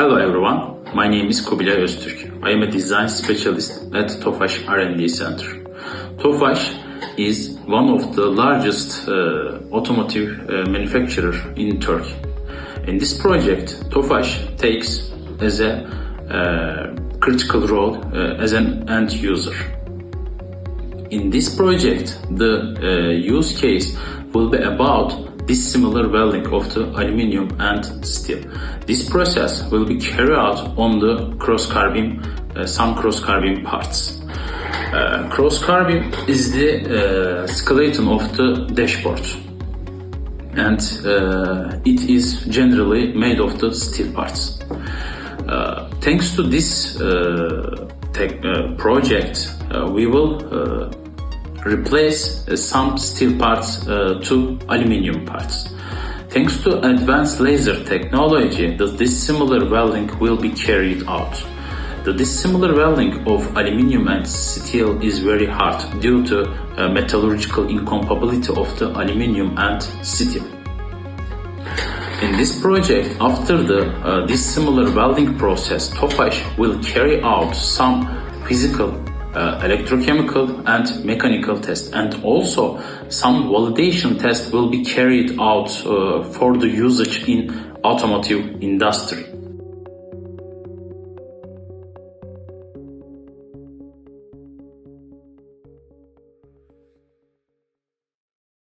Hello everyone, my name is Kubilay Öztürk. I am a design specialist at TOFAS R&D Center. TOFAS is one of the largest automotive manufacturer in Turkey. In this project, TOFAS takes as a critical role as an end user. In this project, the use case will be about dissimilar welding of the aluminium and steel. This process will be carried out on the some cross-carbon parts. Cross-carbon is the skeleton of the dashboard, and it is generally made of the steel parts. Thanks to this project, we will replace some steel parts to aluminium parts. Thanks to advanced laser technology, the dissimilar welding will be carried out. The dissimilar welding of aluminium and steel is very hard due to metallurgical incompatibility of the aluminium and steel. In this project, after the dissimilar welding process, TOFAS will carry out some physical, electrochemical and mechanical tests, and also some validation tests will be carried out for the usage in automotive industry.